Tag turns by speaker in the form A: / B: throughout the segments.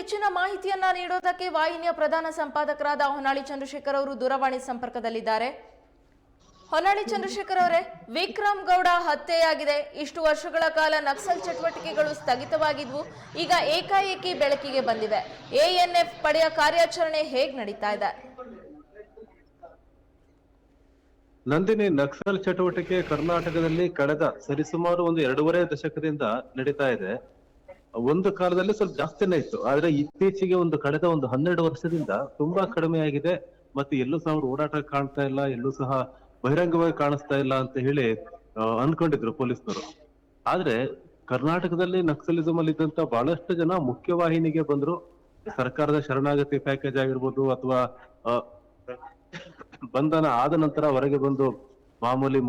A: ಹೆಚ್ಚಿನ ಮಾಹಿತಿಯನ್ನ ನೀಡೋದಕ್ಕೆ ವಾಹಿನಿಯ ಪ್ರಧಾನ ಸಂಪಾದಕರಾದ ಹೊನ್ನಾಳಿ ಚಂದ್ರಶೇಖರ್ ಅವರು ದೂರವಾಣಿ ಸಂಪರ್ಕದಲ್ಲಿದ್ದಾರೆ. ಹೊನ್ನಾಳಿ ಚಂದ್ರಶೇಖರ್ ಅವರೇ, ವಿಕ್ರಮ್ ಗೌಡ ಹತ್ಯೆಯಾಗಿದೆ. ಇಷ್ಟು ವರ್ಷಗಳ ಕಾಲ ನಕ್ಸಲ್ ಚಟುವಟಿಕೆಗಳು ಸ್ಥಗಿತವಾಗಿದ್ವು, ಈಗ ಏಕಾಏಕಿ ಬೆಳಕಿಗೆ ಬಂದಿವೆ. ಎಎನ್ಎಫ್ ಪಡೆಯ ಕಾರ್ಯಾಚರಣೆ ಹೇಗ್ ನಡೀತಾ ಇದೆ?
B: ನಂದಿನಿ, ನಕ್ಸಲ್ ಚಟುವಟಿಕೆ ಕರ್ನಾಟಕದಲ್ಲಿ ಕಳೆದ ಸರಿಸುಮಾರು ಒಂದು 2.5 ದಶಕದಿಂದ ನಡೀತಾ ಇದೆ. ಒಂದು ಕಾಲದಲ್ಲಿ ಸ್ವಲ್ಪ ಜಾಸ್ತಿನೇ ಇತ್ತು, ಆದ್ರೆ ಇತ್ತೀಚೆಗೆ ಕಳೆದ 12 ವರ್ಷದಿಂದ ತುಂಬಾ ಕಡಿಮೆ ಆಗಿದೆ. ಮತ್ತೆ ಎಲ್ಲೂ ಸಹ ಅವ್ರ ಓಡಾಟ ಕಾಣ್ತಾ ಇಲ್ಲ, ಎಲ್ಲೂ ಸಹ ಬಹಿರಂಗವಾಗಿ ಕಾಣಿಸ್ತಾ ಇಲ್ಲ ಅಂತ ಹೇಳಿ ಅನ್ಕೊಂಡಿದ್ರು ಪೊಲೀಸ್ನವರು. ಆದ್ರೆ ಕರ್ನಾಟಕದಲ್ಲಿ ನಕ್ಸಲಿಸಂ ಅಲ್ಲಿ ಇದ್ದಂತ ಬಹಳಷ್ಟು ಜನ ಮುಖ್ಯವಾಹಿನಿಗೆ ಬಂದ್ರು. ಸರ್ಕಾರದ ಶರಣಾಗತಿ ಪ್ಯಾಕೇಜ್ ಆಗಿರ್ಬೋದು ಅಥವಾ ಬಂಧನ ಆದ ನಂತರ ಹೊರಗೆ ಬಂದು ಮಾಮೂಲಿ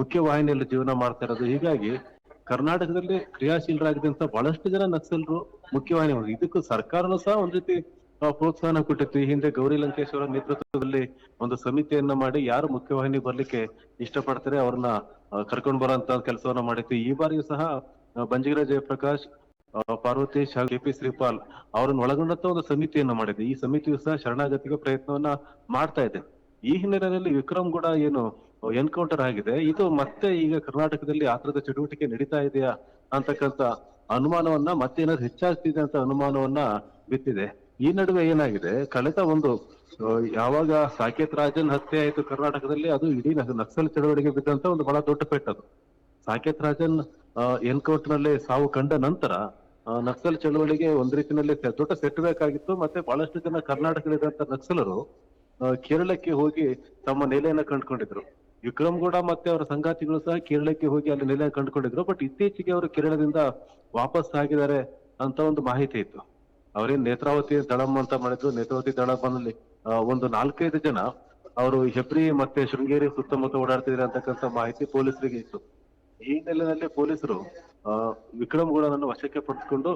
B: ಮುಖ್ಯವಾಹಿನಿಯಲ್ಲಿ ಜೀವನ ಮಾಡ್ತಾ ಇರೋದು. ಹೀಗಾಗಿ ಕರ್ನಾಟಕದಲ್ಲಿ ಕ್ರಿಯಾಶೀಲರಾಗಿದ್ದಂತ ಬಹಳಷ್ಟು ಜನ ನಕ್ಸಲರು ಮುಖ್ಯವಾಹಿನಿ. ಇದಕ್ಕೂ ಸರ್ಕಾರನೂ ಸಹ ಒಂದ್ ರೀತಿ ಪ್ರೋತ್ಸಾಹನ ಕೊಟ್ಟಿತ್ತು. ಈ ಹಿಂದೆ ಗೌರಿ ಲಂಕೇಶ್ ಅವರ ನೇತೃತ್ವದಲ್ಲಿ ಒಂದು ಸಮಿತಿಯನ್ನ ಮಾಡಿ ಯಾರು ಮುಖ್ಯವಾಹಿನಿ ಬರ್ಲಿಕ್ಕೆ ಇಷ್ಟಪಡ್ತಾರೆ ಅವ್ರನ್ನ ಕರ್ಕೊಂಡು ಬರೋಂತ ಕೆಲಸವನ್ನ ಮಾಡಿತ್ತು. ಈ ಬಾರಿಯೂ ಸಹ ಬಂಜಿಗರ ಜಯಪ್ರಕಾಶ್, ಪಾರ್ವತೇಶ್ ಹಾಗೂ ಕೆಪಿ ಶ್ರೀಪಾಲ್ ಅವರನ್ನು ಒಳಗೊಂಡಂತ ಒಂದು ಸಮಿತಿಯನ್ನ ಮಾಡಿದೆ. ಈ ಸಮಿತಿಯು ಸಹ ಶರಣಾಗತಿಗೆ ಪ್ರಯತ್ನವನ್ನ ಮಾಡ್ತಾ ಇದೆ. ಈ ಹಿನ್ನೆಲೆಯಲ್ಲಿ ವಿಕ್ರಮ್ ಕೂಡ ಏನು ಎನ್ಕೌಂಟರ್ ಆಗಿದೆ, ಇದು ಮತ್ತೆ ಈಗ ಕರ್ನಾಟಕದಲ್ಲಿ ಆ ತರದ ಚಟುವಟಿಕೆ ನಡೀತಾ ಇದೆಯಾ ಅಂತಕ್ಕಂಥ ಅನುಮಾನವನ್ನ, ಮತ್ತೇನಾದ್ರು ಹೆಚ್ಚಾಗ್ತಿದೆ ಅಂತ ಅನುಮಾನವನ್ನ ಬಿತ್ತಿದೆ. ಈ ನಡುವೆ ಏನಾಗಿದೆ, ಕಳೆದ ಯಾವಾಗ ಸಾಕೇತ್ ರಾಜನ್ ಹತ್ಯೆ ಆಯ್ತು ಕರ್ನಾಟಕದಲ್ಲಿ, ಅದು ಇಡೀ ನಕ್ಸಲ್ ಚಳವಳಿಗೆ ಬಿದ್ದಂತ ಒಂದು ಬಹಳ ದೊಡ್ಡ ಪೆಟ್ಟದು. ಸಾಕೇತ್ ರಾಜನ್ ಎನ್ಕೌಂಟರ್ ನಲ್ಲಿ ಸಾವು ಕಂಡ ನಂತರ ನಕ್ಸಲ್ ಚಳವಳಿಗೆ ಒಂದ್ ರೀತಿಯಲ್ಲಿ ದೊಡ್ಡ ಸೆಟ್ ಬೇಕಾಗಿತ್ತು. ಮತ್ತೆ ಬಹಳಷ್ಟು ಜನ ಕರ್ನಾಟಕದಲ್ಲಿದ್ದಂತ ನಕ್ಸಲರು ಕೇರಳಕ್ಕೆ ಹೋಗಿ ತಮ್ಮ ನೆಲೆಯನ್ನ ಕಂಡುಕೊಂಡಿದ್ರು. ವಿಕ್ರಮ್ ಗೌಡ ಮತ್ತೆ ಅವರ ಸಂಗಾತಿಗಳು ಸಹ ಕೇರಳಕ್ಕೆ ಹೋಗಿ ಅಲ್ಲಿ ನೆಲೆ ಕಂಡುಕೊಂಡಿದ್ರು. ಬಟ್ ಇತ್ತೀಚೆಗೆ ಅವರು ಕೇರಳದಿಂದ ವಾಪಸ್ ಆಗಿದ್ದಾರೆ ಅಂತ ಒಂದು ಮಾಹಿತಿ ಇತ್ತು. ಅವರೇನ್ ನೇತ್ರಾವತಿ ದಳಂ ಅಂತ ಮಾಡಿದ್ರು. ನೇತ್ರಾವತಿ ದಳಂನಲ್ಲಿ 4-5 ಜನ ಅವರು ಹೆಬ್ರಿ ಮತ್ತೆ ಶೃಂಗೇರಿ ಸುತ್ತಮುತ್ತ ಓಡಾಡ್ತಿದ್ರೆ ಅಂತಕ್ಕಂಥ ಮಾಹಿತಿ ಪೊಲೀಸರಿಗೆ ಇತ್ತು. ಈ ನೆಲೆಯಲ್ಲಿ ಪೊಲೀಸರು ವಿಕ್ರಮ್ ಗೌಡನನ್ನು ವಶಕ್ಕೆ ಪಡಿಸಿಕೊಂಡು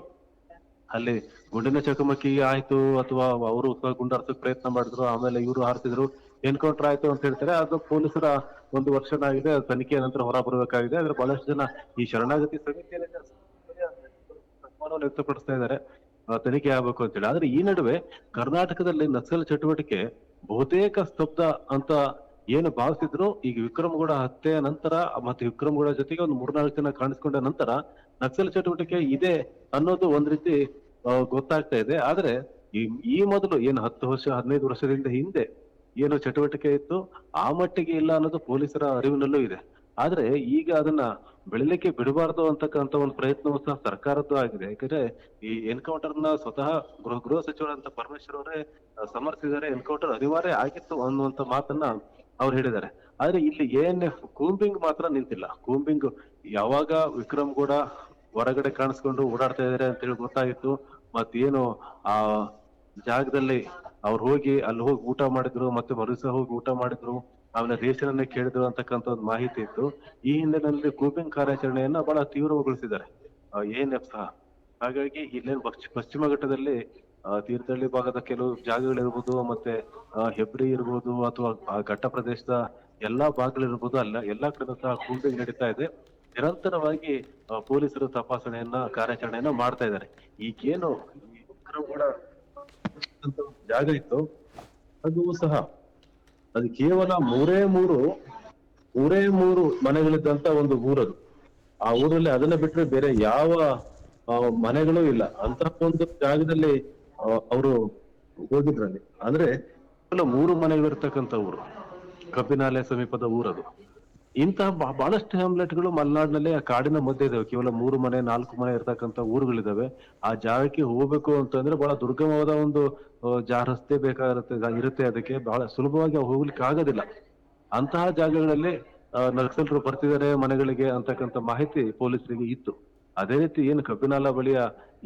B: ಅಲ್ಲಿ ಗುಂಡಿನ ಚಕಮಕಿ ಆಯ್ತು ಅಥವಾ ಅವರು ಗುಂಡಾರ್ಸಕ್ ಪ್ರಯತ್ನ ಮಾಡಿದ್ರು, ಆಮೇಲೆ ಇವರು ಹಾರಿಸಿದ್ರು, ಎನ್ಕೌಂಟರ್ ಆಯ್ತು ಅಂತ ಹೇಳ್ತಾರೆ. ಅದು ಪೊಲೀಸರ ಒಂದು ವರ್ಷನ್ ಆಗಿದೆ, ತನಿಖೆಯ ನಂತರ ಹೊರ ಬರಬೇಕಾಗಿದೆ. ಆದ್ರೆ ಬಹಳಷ್ಟು ಜನ ಈ ಶರಣಾಗತಿ ಸಮಿತಿಯಲ್ಲಿ ಅನುಮಾನವನ್ನು ವ್ಯಕ್ತಪಡಿಸ್ತಾ ಇದ್ದಾರೆ, ತನಿಖೆ ಆಗ್ಬೇಕು ಅಂತ ಹೇಳಿ. ಆದ್ರೆ ಈ ನಡುವೆ ಕರ್ನಾಟಕದಲ್ಲಿ ನಕ್ಸಲ್ ಚಟುವಟಿಕೆ ಬಹುತೇಕ ಸ್ತಬ್ಧ ಅಂತ ಏನು ಭಾವಿಸಿದ್ರು, ಈಗ ವಿಕ್ರಮ್ ಗೌಡ ಹತ್ಯೆಯ ನಂತರ ಮತ್ತೆ ವಿಕ್ರಮ್ ಗೌಡ ಜೊತೆಗೆ 3-4 ಜನ ಕಾಣಿಸ್ಕೊಂಡ ನಂತರ ನಕ್ಸಲ್ ಚಟುವಟಿಕೆ ಇದೆ ಅನ್ನೋದು ಒಂದ್ ರೀತಿ ಗೊತ್ತಾಗ್ತಾ ಇದೆ. ಆದ್ರೆ ಈ ಮೊದಲು ಏನು 10 ವರ್ಷ 15 ವರ್ಷದಿಂದ ಹಿಂದೆ ಏನು ಚಟುವಟಿಕೆ ಇತ್ತು ಆ ಮಟ್ಟಿಗೆ ಇಲ್ಲ ಅನ್ನೋದು ಪೊಲೀಸರ ಅರಿವಿನಲ್ಲೂ ಇದೆ. ಆದ್ರೆ ಈಗ ಅದನ್ನ ಬೆಳಿಲಿಕ್ಕೆ ಬಿಡಬಾರ್ದು ಅಂತಕ್ಕಂಥ ಒಂದು ಪ್ರಯತ್ನವೂ ಸಹ ಸರ್ಕಾರದ್ದು ಆಗಿದೆ. ಯಾಕಂದ್ರೆ ಈ ಎನ್ಕೌಂಟರ್ ನ ಸ್ವತಃ ಗೃಹ ಸಚಿವರಂತ ಪರಮೇಶ್ವರ್ ಅವರೇ ಸಮರ್ಥಿಸಿದ್ದಾರೆ. ಎನ್ಕೌಂಟರ್ ಅನಿವಾರ್ಯ ಆಗಿತ್ತು ಅನ್ನುವಂತ ಮಾತನ್ನ ಅವ್ರು ಹೇಳಿದ್ದಾರೆ. ಆದ್ರೆ ಇಲ್ಲಿ ಎಎನ್ಎಫ್ ಕೂಂಬಿಂಗ್ ಮಾತ್ರ ನಿಂತಿಲ್ಲ. ಕೂಂಬಿಂಗ್ ಯಾವಾಗ ವಿಕ್ರಮ್ ಗೌಡ ಹೊರಗಡೆ ಕಾಣಿಸ್ಕೊಂಡು ಓಡಾಡ್ತಾ ಇದಾರೆ ಅಂತ ಹೇಳಿ ಗೊತ್ತಾಗಿತ್ತು, ಮತ್ತೇನು ಆ ಜಾಗದಲ್ಲಿ ಅವ್ರು ಅಲ್ಲಿ ಹೋಗಿ ಊಟ ಮಾಡಿದ್ರು, ಮತ್ತೆ ಮರುಸ ಹೋಗಿ ಊಟ ಮಾಡಿದ್ರು, ಆಮೇಲೆ ರೇಷನ್ ಕೇಳಿದ್ರು ಅಂತಕ್ಕಂಥ ಒಂದು ಮಾಹಿತಿ ಇತ್ತು. ಈ ಹಿನ್ನೆಲೆಯಲ್ಲಿ ಕೂಂಬಿಂಗ್ ಕಾರ್ಯಾಚರಣೆಯನ್ನ ಬಹಳ ತೀವ್ರಗೊಳಿಸಿದ್ದಾರೆ ಎಎನ್ಎಫ್ ಸಹ. ಹಾಗಾಗಿ ಇಲ್ಲೇನು ಪಶ್ಚಿಮ ಘಟ್ಟದಲ್ಲಿ ತೀರ್ಥಹಳ್ಳಿ ಭಾಗದ ಕೆಲವು ಜಾಗಗಳಿರ್ಬೋದು, ಮತ್ತೆ ಹೆಬ್ರಿ ಇರ್ಬೋದು, ಅಥವಾ ಆ ಘಟ್ಟ ಪ್ರದೇಶದ ಎಲ್ಲಾ ಭಾಗಗಳಿರ್ಬೋದು, ಎಲ್ಲಾ ಕಡೆ ಸಹ ಕೂಂಬಿಂಗ್ ನಡೀತಾ ಇದೆ. ನಿರಂತರವಾಗಿ ಪೊಲೀಸರು ತಪಾಸಣೆಯನ್ನ ಕಾರ್ಯಾಚರಣೆಯನ್ನ ಮಾಡ್ತಾ ಇದ್ದಾರೆ. ಈಗೇನು ಕೂಡ ಜಾಗ ಇತ್ತು ಅದು ಸಹ ಅದು ಕೇವಲ ಮೂರೇ ಮೂರು ಮನೆಗಳಿದ್ದಂತ ಒಂದು ಊರದು. ಆ ಊರಲ್ಲಿ ಅದನ್ನ ಬಿಟ್ರೆ ಬೇರೆ ಯಾವ ಮನೆಗಳೂ ಇಲ್ಲ. ಅಂತ ಒಂದು ಜಾಗದಲ್ಲಿ ಅವರು ಹೋಗಿದ್ರಲ್ಲಿ ಅಂದ್ರೆ ಕೇವಲ 3 ಮನೆಗಳಿರ್ತಕ್ಕಂಥ ಊರು, ಕಬ್ಬಿನಾಲೆ ಸಮೀಪದ ಊರದು. ಇಂತಹ ಬಹಳಷ್ಟು ಹ್ಯಾಮ್ಲೆಟ್ಗಳು ಮಲೆನಾಡಿನಲ್ಲಿ ಆ ಕಾಡಿನ ಮಧ್ಯೆ ಇದಾವೆ. ಕೇವಲ 3 ಮನೆ 4 ಮನೆ ಇರ್ತಕ್ಕಂಥ ಊರುಗಳಿದಾವೆ. ಆ ಜಾಗಕ್ಕೆ ಹೋಗ್ಬೇಕು ಅಂತಂದ್ರೆ ಬಹಳ ದುರ್ಗಮವಾದ ಒಂದು ರಸ್ತೆ ಇರುತ್ತೆ. ಅದಕ್ಕೆ ಬಹಳ ಸುಲಭವಾಗಿ ಹೋಗ್ಲಿಕ್ಕೆ ಆಗೋದಿಲ್ಲ. ಅಂತಹ ಜಾಗಗಳಲ್ಲಿ ನಕ್ಸಲರು ಬರ್ತಿದ್ದಾರೆ ಮನೆಗಳಿಗೆ ಅಂತಕ್ಕಂಥ ಮಾಹಿತಿ ಪೊಲೀಸರಿಗೆ ಇತ್ತು. ಅದೇ ರೀತಿ ಏನು ಕಬ್ಬಿನಾಲ ಬಳಿಯ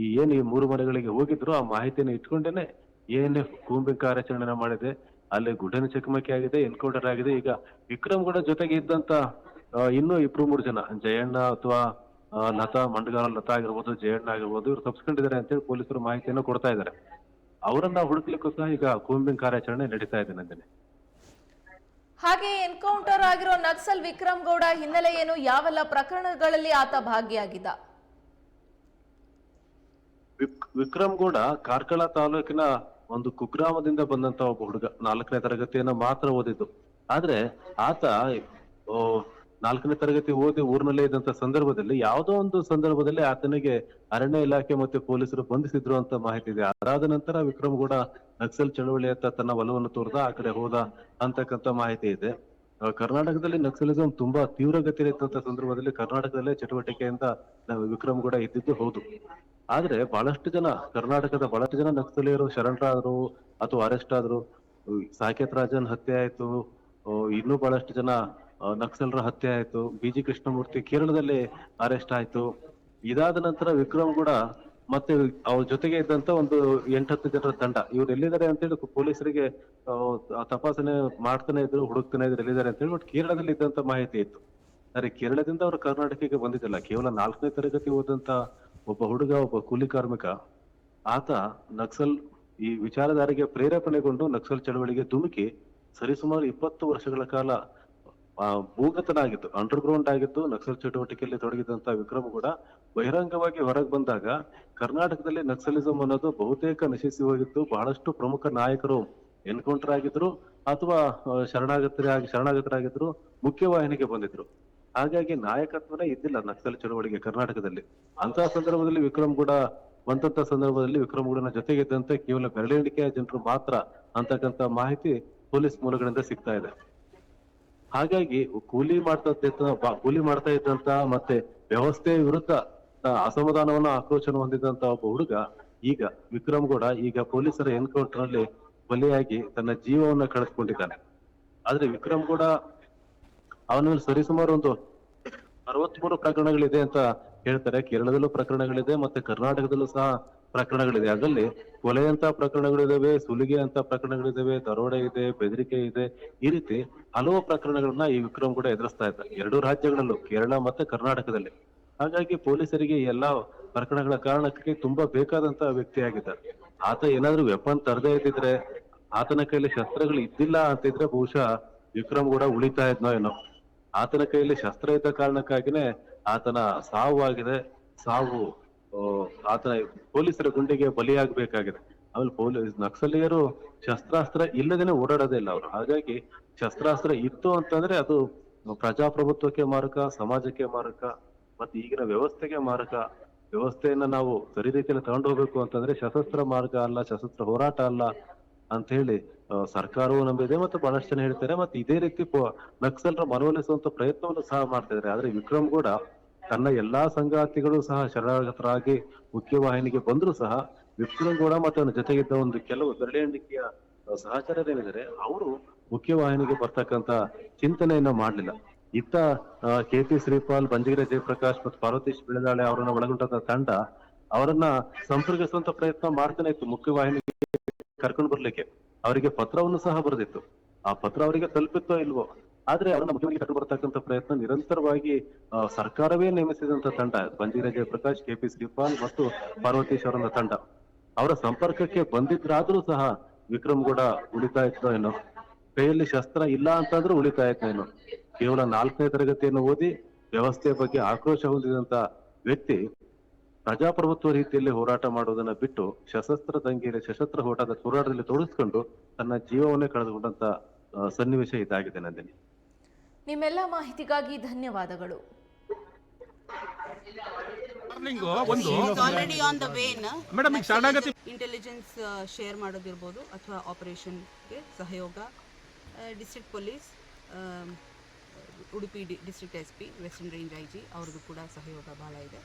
B: ಈ 3 ಮನೆಗಳಿಗೆ ಹೋಗಿದ್ರು ಆ ಮಾಹಿತಿಯನ್ನು ಇಟ್ಕೊಂಡೇನೆ ಎಎನ್ಎಫ್ ಕೂಂಬಿಂಗ್ ಕಾರ್ಯಾಚರಣೆ ಮಾಡಿದೆ. ಅಲ್ಲಿ ಗುಂಡಿನ ಚಕಮಕಿ ಆಗಿದೆ, ಎನ್ಕೌಂಟರ್ ಆಗಿದೆ. ಈಗ ವಿಕ್ರಮ್ ಗೌಡ ಜೊತೆಗೆ ಇದ್ದಂತ ಇನ್ನೂ 2-3 ಜನ, ಜಯಣ್ಣ ಅಥವಾ ಮಂಡಗಾರ ಲತಾ ಆಗಿರ್ಬೋದು, ಜಯಣ್ಣ ಆಗಿರ್ಬೋದು, ಇವ್ರು ತಪ್ಪಿಸ್ಕೊಂಡಿದ್ದಾರೆ ಅಂತೇಳಿ ಪೊಲೀಸರು ಮಾಹಿತಿಯನ್ನು ಕೊಡ್ತಾ ಇದ್ದಾರೆ. ಅವರನ್ನ ಹುಡುಕ್ಲಿಕ್ಕೂ ಸಹ ಈಗ ಕೂಂಬಿಂಗ್ ಕಾರ್ಯಾಚರಣೆ ನಡೀತಾ ಇದೆ ನಂದಿನಿ.
A: ಹಾಗೆ ಎನ್ಕೌಂಟರ್ ಆಗಿರೋ ನಕ್ಸಲ್ ವಿಕ್ರಮ್ ಗೌಡ ಹಿನ್ನೆಲೆ ಏನು? ಯಾವೆಲ್ಲ ಪ್ರಕರಣಗಳಲ್ಲಿ ಆತ ಭಾಗಿಯಾಗಿದ್ದ?
B: ವಿಕ್ರಮ್ ಗೌಡ ಕಾರ್ಕಳ ತಾಲೂಕಿನ ಒಂದು ಕುಗ್ರಾಮದಿಂದ ಬಂದಂತ ಒಬ್ಬ ಹುಡುಗ, 4ನೇ ತರಗತಿಯನ್ನ ಮಾತ್ರ ಓದಿದ್ದು. ಆದ್ರೆ ಆತ 4ನೇ ತರಗತಿ ಓದಿ ಊರಿನಲ್ಲೇ ಇದ್ದಂತ ಸಂದರ್ಭದಲ್ಲಿ ಯಾವುದೋ ಒಂದು ಸಂದರ್ಭದಲ್ಲಿ ಆತನಿಗೆ ಅರಣ್ಯ ಇಲಾಖೆ ಮತ್ತೆ ಪೊಲೀಸರು ಬಂಧಿಸಿದ್ರು ಅಂತ ಮಾಹಿತಿ ಇದೆ. ಅದಾದ ನಂತರ ವಿಕ್ರಮ್ ಗೌಡ ನಕ್ಸಲ್ ಚಳವಳಿಯತ್ತ ತನ್ನ ಒಲವನ್ನು ತೋರ್ದ, ಆ ಕಡೆ ಹೋದ ಅಂತಕ್ಕಂತ ಮಾಹಿತಿ ಇದೆ. ಕರ್ನಾಟಕದಲ್ಲಿ ನಕ್ಸಲಿಸಂ ತುಂಬಾ ತೀವ್ರಗತಿಯಲ್ಲಿದ್ದಂತ ಸಂದರ್ಭದಲ್ಲಿ ಕರ್ನಾಟಕದಲ್ಲೇ ಚಟುವಟಿಕೆಯಿಂದ ವಿಕ್ರಮ್ ಗೌಡ ಇದ್ದಿದ್ದು ಹೌದು. ಆದ್ರೆ ಕರ್ನಾಟಕದ ಬಹಳಷ್ಟು ಜನ ನಕ್ಸಲೀಯರು ಶರಣರಾದ್ರು ಅಥವಾ ಅರೆಸ್ಟ್ ಆದ್ರು. ಸಾಕೇತ್ ರಾಜನ್ ಹತ್ಯೆ ಆಯ್ತು, ಇನ್ನೂ ಬಹಳಷ್ಟು ಜನ ನಕ್ಸಲರ ಹತ್ಯೆ ಆಯ್ತು. BG ಕೃಷ್ಣಮೂರ್ತಿ ಕೇರಳದಲ್ಲಿ ಅರೆಸ್ಟ್ ಆಯ್ತು. ಇದಾದ ನಂತರ ವಿಕ್ರಮ್ ಕೂಡ ಮತ್ತೆ ಅವ್ರ ಜೊತೆಗೆ ಇದ್ದಂತ ಒಂದು 8-10 ಜನರ ತಂಡ, ಇವ್ರು ಎಲ್ಲಿದ್ದಾರೆ ಅಂತೇಳಿ ಪೊಲೀಸರಿಗೆ ತಪಾಸಣೆ ಮಾಡ್ತಾನೆ ಇದ್ರು, ಹುಡುಕ್ತಾನೆ ಇದ್ರು ಎಲ್ಲಿದ್ದಾರೆ ಅಂತೇಳಿ. ಬಟ್ ಕೇರಳದಲ್ಲಿ ಇದ್ದಂತ ಮಾಹಿತಿ ಇತ್ತು. ಆದ್ರೆ ಕೇರಳದಿಂದ ಅವರು ಕರ್ನಾಟಕಕ್ಕೆ ಬಂದಿದ್ದಿಲ್ಲ. ಕೇವಲ 4ನೇ ತರಗತಿ ಓದಂತ ಒಬ್ಬ ಹುಡುಗ, ಒಬ್ಬ ಕೂಲಿ ಕಾರ್ಮಿಕ, ಆತ ನಕ್ಸಲ್ ಈ ವಿಚಾರಧಾರೆಗೆ ಪ್ರೇರೇಪಣೆಗೊಂಡು ನಕ್ಸಲ್ ಚಳವಳಿಗೆ ಧುಮುಕಿ ಸರಿಸುಮಾರು 20 ವರ್ಷಗಳ ಕಾಲ ಭೂಗತನಾಗಿತ್ತು, ಅಂಡರ್ ಗ್ರೌಂಡ್ ಆಗಿತ್ತು. ನಕ್ಸಲ್ ಚಟುವಟಿಕೆಯಲ್ಲಿ ತೊಡಗಿದಂತ ವಿಕ್ರಮ್ ಕೂಡ ಬಹಿರಂಗವಾಗಿ ಹೊರಗೆ ಬಂದಾಗ ಕರ್ನಾಟಕದಲ್ಲಿ ನಕ್ಸಲಿಸಂ ಅನ್ನೋದು ಬಹುತೇಕ ನಶಿಸಿ ಹೋಗಿತ್ತು. ಬಹಳಷ್ಟು ಪ್ರಮುಖ ನಾಯಕರು ಎನ್ಕೌಂಟರ್ ಆಗಿದ್ರು ಅಥವಾ ಶರಣಾಗತರಾಗಿದ್ರು, ಮುಖ್ಯವಾಹಿನಿಗೆ ಬಂದಿದ್ರು. ಹಾಗಾಗಿ ನಾಯಕತ್ವನೇ ಇದ್ದಿಲ್ಲ ನಕ್ಸಲ್ ಚಳವಳಿಗೆ ಕರ್ನಾಟಕದಲ್ಲಿ. ಅಂತಹ ಸಂದರ್ಭದಲ್ಲಿ ವಿಕ್ರಮ್ ಕೂಡ ಬಂದಂತ ಸಂದರ್ಭದಲ್ಲಿ ವಿಕ್ರಮ್ ಗೌಡನ ಜೊತೆಗಿದ್ದಂತೆ ಕೇವಲ ಬೆರಳೆಣಿಕೆಯ ಜನರು ಮಾತ್ರ ಅಂತಕ್ಕಂತ ಮಾಹಿತಿ ಪೊಲೀಸ್ ಮೂಲಗಳಿಂದ ಸಿಗ್ತಾ ಇದೆ. ಹಾಗಾಗಿ ಕೂಲಿ ಮಾಡ್ತಾ ಇದ್ದಂತ ಮತ್ತೆ ವ್ಯವಸ್ಥೆಯ ವಿರುದ್ಧ ಅಸಮಾಧಾನವನ್ನ, ಆಕ್ರೋಶನ ಹೊಂದಿದಂತ ಒಬ್ಬ ಹುಡುಗ ಈಗ ವಿಕ್ರಮ್ ಗೌಡ ಈಗ ಪೊಲೀಸರ ಎನ್ಕೌಂಟರ್ ನಲ್ಲಿ ಬಲಿಯಾಗಿ ತನ್ನ ಜೀವವನ್ನ ಕಳೆದುಕೊಂಡಿದ್ದಾನೆ. ಆದ್ರೆ ವಿಕ್ರಮ್ ಗೌಡ ಅವನ ಮೇಲೆ ಸರಿಸುಮಾರು ಒಂದು 63 ಪ್ರಕರಣಗಳಿದೆ ಅಂತ ಹೇಳ್ತಾರೆ. ಕೇರಳದಲ್ಲೂ ಪ್ರಕರಣಗಳಿದೆ, ಮತ್ತೆ ಕರ್ನಾಟಕದಲ್ಲೂ ಸಹ ಪ್ರಕರಣಗಳಿದೆ. ಅದರಲ್ಲಿ ಕೊಲೆಯಂತ ಪ್ರಕರಣಗಳಿದಾವೆ, ಸುಲಿಗೆ ಅಂತ ಪ್ರಕರಣಗಳಿದಾವೆ, ದರೋಡೆ ಇದೆ, ಬೆದರಿಕೆ ಇದೆ. ಈ ರೀತಿ ಹಲವು ಪ್ರಕರಣಗಳನ್ನ ಈ ವಿಕ್ರಮ್ ಕೂಡ ಎದುರಿಸ್ತಾ ಇದ್ದ 2 ರಾಜ್ಯಗಳಲ್ಲೂ, ಕೇರಳ ಮತ್ತೆ ಕರ್ನಾಟಕದಲ್ಲಿ. ಹಾಗಾಗಿ ಪೊಲೀಸರಿಗೆ ಎಲ್ಲಾ ಪ್ರಕರಣಗಳ ಕಾರಣಕ್ಕೆ ತುಂಬಾ ಬೇಕಾದಂತ ವ್ಯಕ್ತಿಯಾಗಿದ್ದಾರೆ. ಆತ ಏನಾದ್ರೂ ವೆಪನ್ ತರದೇ ಇದ್ದಿದ್ರೆ, ಆತನ ಕೈಲಿ ಶಸ್ತ್ರಗಳು ಇದ್ದಿಲ್ಲ ಅಂತಿದ್ರೆ ಬಹುಶಃ ವಿಕ್ರಮ್ ಕೂಡ ಉಳಿತಾ ಇದ್ನೋ ಏನೋ. ಆತನ ಕೈಯಲ್ಲಿ ಶಸ್ತ್ರ ಇದ್ದ ಕಾರಣಕ್ಕಾಗಿನೇ ಆತನ ಸಾವು ಆಗಿದೆ. ಆತನ ಪೊಲೀಸರ ಗುಂಡಿಗೆ ಬಲಿಯಾಗಬೇಕಾಗಿದೆ. ಆಮೇಲೆ ನಕ್ಸಲೀಯರು ಶಸ್ತ್ರಾಸ್ತ್ರ ಇಲ್ಲದೇನೆ ಓಡಾಡೋದೇ ಇಲ್ಲ ಅವರು. ಹಾಗಾಗಿ ಶಸ್ತ್ರಾಸ್ತ್ರ ಇತ್ತು ಅಂತಂದ್ರೆ ಅದು ಪ್ರಜಾಪ್ರಭುತ್ವಕ್ಕೆ ಮಾರಕ, ಸಮಾಜಕ್ಕೆ ಮಾರಕ, ಮತ್ತೆ ಈಗಿನ ವ್ಯವಸ್ಥೆಗೆ ಮಾರಕ. ವ್ಯವಸ್ಥೆಯನ್ನ ನಾವು ಸರಿ ರೀತಿಯಲ್ಲಿ ತಗೊಂಡು ಹೋಗ್ಬೇಕು ಅಂತಂದ್ರೆ ಸಶಸ್ತ್ರ ಮಾರ್ಗ ಅಲ್ಲ, ಸಶಸ್ತ್ರ ಹೋರಾಟ ಅಲ್ಲ ಅಂತ ಹೇಳಿ ಸರ್ಕಾರವೂ ನಂಬಿದೆ, ಮತ್ತೆ ಬಹಳಷ್ಟು ಜನ ಹೇಳ್ತಾರೆ. ಮತ್ತೆ ಇದೇ ರೀತಿ ನಕ್ಸಲರ ಮನವೊಲಿಸುವಂತ ಪ್ರಯತ್ನವನ್ನು ಸಹ ಮಾಡ್ತಾ ಇದ್ದಾರೆ. ಆದ್ರೆ ವಿಕ್ರಮ್ ಕೂಡ ತನ್ನ ಎಲ್ಲಾ ಸಂಗಾತಿಗಳು ಸಹ ಶರಣಾಗತರಾಗಿ ಮುಖ್ಯವಾಹಿನಿಗೆ ಬಂದ್ರು ಸಹ ವಿಕ್ರಮ್ ಕೂಡ ಮತ್ತೆ ಅವನ ಜೊತೆಗಿದ್ದ ಒಂದು ಕೆಲವು ಬೆರಳೆಣಿಕೆಯ ಸಹಚರರೇನಿದ್ದಾರೆ ಅವರು ಮುಖ್ಯವಾಹಿನಿಗೆ ಬರ್ತಕ್ಕಂತ ಚಿಂತನೆಯನ್ನ ಮಾಡ್ಲಿಲ್ಲ. ಇತ್ತ KP ಶ್ರೀಪಾಲ್, ಬಂಜಗೆರೆ ಜಯಪ್ರಕಾಶ್ ಮತ್ತು ಪಾರ್ವತೀಶ್ ಬೆಳದಾಳೆ ಅವರನ್ನ ಒಳಗೊಂಡ ತಂಡ ಅವರನ್ನ ಸಂಪರ್ಕಿಸುವಂತ ಪ್ರಯತ್ನ ಮಾಡ್ತಾನೆ ಇತ್ತು. ಮುಖ್ಯವಾಹಿನಿಗೆ ಕರ್ಕೊಂಡು ಬರ್ಲಿಕ್ಕೆ ಅವರಿಗೆ ಪತ್ರವನ್ನು ಸಹ ಬರೆದಿತ್ತು. ಆ ಪತ್ರ ಅವರಿಗೆ ತಲುಪಿತ್ತೋ ಇಲ್ವೋ, ಆದ್ರೆ ಅವರನ್ನ ಮುಖ್ಯವಾಗಿ ಕರ್ಕೊಂಡು ಬರ್ತಕ್ಕಂಥ ಪ್ರಯತ್ನ ನಿರಂತರವಾಗಿ ಸರ್ಕಾರವೇ ನೇಮಿಸಿದಂತ ತಂಡ ಬಂಜಗೆರೆ ಜಯಪ್ರಕಾಶ್, KP ಶ್ರೀಪಾಲ್ ಮತ್ತು ಪಾರ್ವತೀಶ್ ಅವರನ್ನ ತಂಡ ಅವರ ಸಂಪರ್ಕಕ್ಕೆ ಬಂದಿದ್ರಾದ್ರೂ ಸಹ ವಿಕ್ರಮ್ ಕೂಡ ಉಳಿತಾ ಇತ್ತೋ ಏನೋ, ಕೈಯಲ್ಲಿ ಶಸ್ತ್ರ ಇಲ್ಲ ಅಂತಂದ್ರೂ ಉಳಿತಾ ಇತ್ತ ಏನೋ. ಕೇವಲ 4ನೇ ತರಗತಿಯನ್ನು ಓದಿ ವ್ಯವಸ್ಥೆಯ ಬಗ್ಗೆ ಆಕ್ರೋಶ ಹೊಂದಿದಂತ ವ್ಯಕ್ತಿ ಪ್ರಜಾಪ್ರಭುತ್ವ ರೀತಿಯಲ್ಲಿ ಹೋರಾಟ ಮಾಡುವುದನ್ನ ಬಿಟ್ಟು ಸಶಸ್ತ್ರ ಹೋರಾಟದಲ್ಲಿ ತೊಡಗಿಸ್ಕೊಂಡು ತನ್ನ ಜೀವವನ್ನೇ ಕಳೆದುಕೊಂಡಂತ ಸನ್ನಿವೇಶ ಇದಾಗಿದೆ. ನಂದಿನಿ,
A: ನಿಮ್ಮೆಲ್ಲ ಮಾಹಿತಿಗಾಗಿ ಧನ್ಯವಾದಗಳು.
C: ಇಂಟೆಲಿಜೆನ್ಸ್ ಶೇರ್ ಮಾಡೋದಿರ್ಬೋದು ಅಥವಾ ಆಪರೇಷನ್ಗೆ ಸಹಯೋಗ, district police, Udupi district SP, western range IG ಅವ್ರದ್ದು ಕೂಡ ಸಹಯೋಗ ಭಾಳ ಇದೆ.